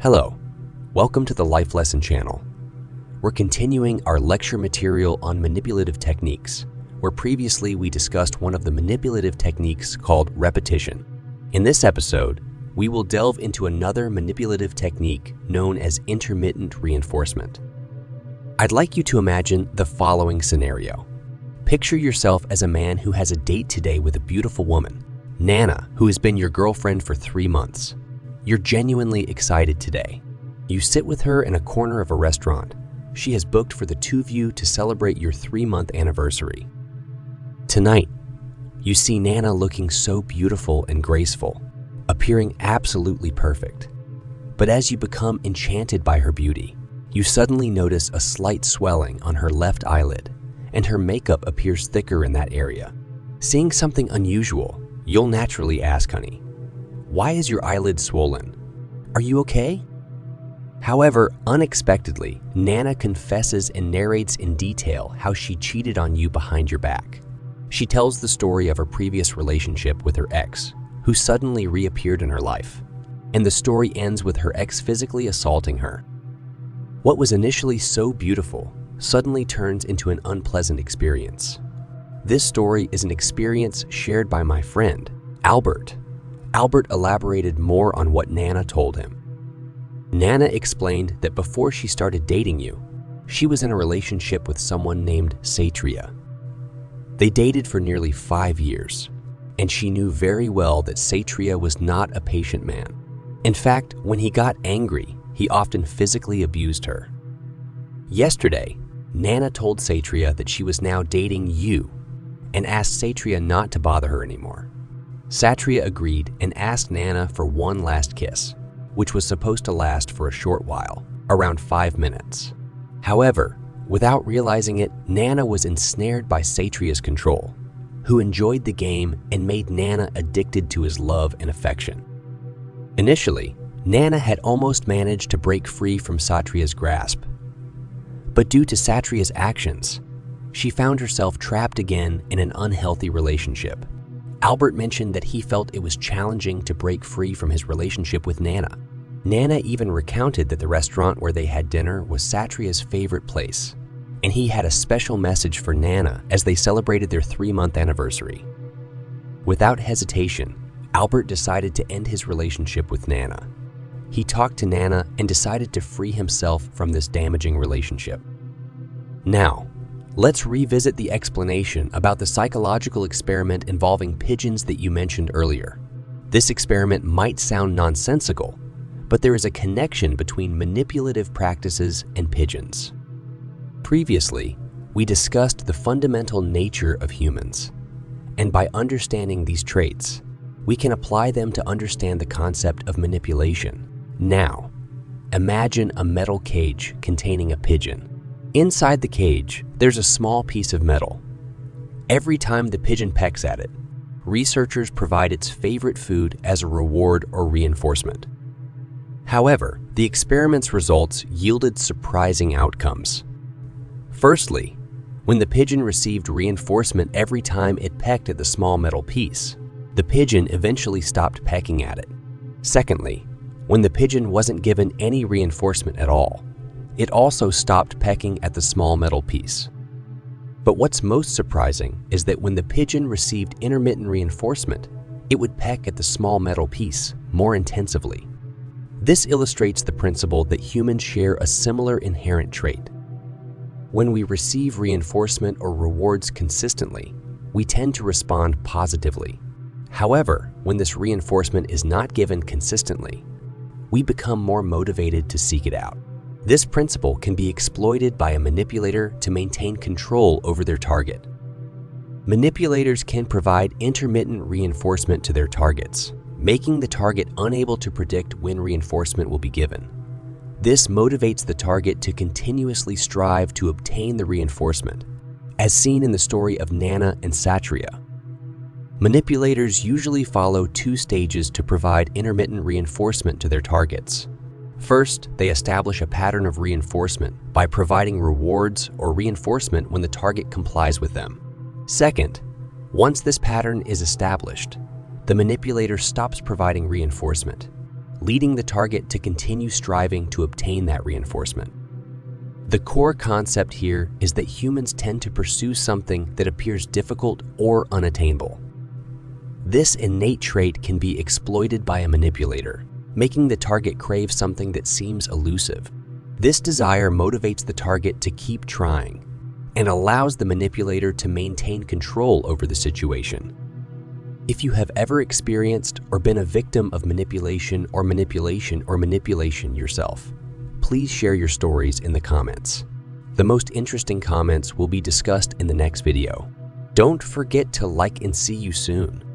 Hello, welcome to the Life Lesson channel. We're continuing our lecture material on manipulative techniques, where previously we discussed one of the manipulative techniques called repetition. In this episode, we will delve into another manipulative technique known as intermittent reinforcement. I'd like you to imagine the following scenario. Picture yourself as a man who has a date today with a beautiful woman, Nana, who has been your girlfriend for 3 months. You're genuinely excited today. You sit with her in a corner of a restaurant. She has booked for the two of you to celebrate your 3-month anniversary. Tonight, you see Nana looking so beautiful and graceful, appearing absolutely perfect. But as you become enchanted by her beauty, you suddenly notice a slight swelling on her left eyelid, and her makeup appears thicker in that area. Seeing something unusual, you'll naturally ask, honey, why is your eyelid swollen? Are you okay? However, unexpectedly, Nana confesses and narrates in detail how she cheated on you behind your back. She tells the story of her previous relationship with her ex, who suddenly reappeared in her life. And the story ends with her ex physically assaulting her. What was initially so beautiful suddenly turns into an unpleasant experience. This story is an experience shared by my friend, Albert. Albert elaborated more on what Nana told him. Nana explained that before she started dating you, she was in a relationship with someone named Satria. They dated for nearly 5 years, and she knew very well that Satria was not a patient man. In fact, when he got angry, he often physically abused her. Yesterday, Nana told Satria that she was now dating you and asked Satria not to bother her anymore. Satria agreed and asked Nana for one last kiss, which was supposed to last for a short while, around 5 minutes. However, without realizing it, Nana was ensnared by Satria's control, who enjoyed the game and made Nana addicted to his love and affection. Initially, Nana had almost managed to break free from Satria's grasp. But due to Satria's actions, she found herself trapped again in an unhealthy relationship. Albert mentioned that he felt it was challenging to break free from his relationship with Nana. Nana even recounted that the restaurant where they had dinner was Satria's favorite place, and he had a special message for Nana as they celebrated their 3-month anniversary. Without hesitation, Albert decided to end his relationship with Nana. He talked to Nana and decided to free himself from this damaging relationship. Now, let's revisit the explanation about the psychological experiment involving pigeons that you mentioned earlier. This experiment might sound nonsensical, but there is a connection between manipulative practices and pigeons. Previously, we discussed the fundamental nature of humans, and by understanding these traits, we can apply them to understand the concept of manipulation. Now, imagine a metal cage containing a pigeon. Inside the cage, there's a small piece of metal. Every time the pigeon pecks at it, researchers provide its favorite food as a reward or reinforcement. However, the experiment's results yielded surprising outcomes. Firstly, when the pigeon received reinforcement every time it pecked at the small metal piece, the pigeon eventually stopped pecking at it. Secondly, when the pigeon wasn't given any reinforcement at all, it also stopped pecking at the small metal piece. But what's most surprising is that when the pigeon received intermittent reinforcement, it would peck at the small metal piece more intensively. This illustrates the principle that humans share a similar inherent trait. When we receive reinforcement or rewards consistently, we tend to respond positively. However, when this reinforcement is not given consistently, we become more motivated to seek it out. This principle can be exploited by a manipulator to maintain control over their target. Manipulators can provide intermittent reinforcement to their targets, making the target unable to predict when reinforcement will be given. This motivates the target to continuously strive to obtain the reinforcement, as seen in the story of Nana and Satria. Manipulators usually follow 2 stages to provide intermittent reinforcement to their targets. First, they establish a pattern of reinforcement by providing rewards or reinforcement when the target complies with them. Second, once this pattern is established, the manipulator stops providing reinforcement, leading the target to continue striving to obtain that reinforcement. The core concept here is that humans tend to pursue something that appears difficult or unattainable. This innate trait can be exploited by a manipulator, making the target crave something that seems elusive. This desire motivates the target to keep trying and allows the manipulator to maintain control over the situation. If you have ever experienced or been a victim of manipulation yourself, please share your stories in the comments. The most interesting comments will be discussed in the next video. Don't forget to like and see you soon.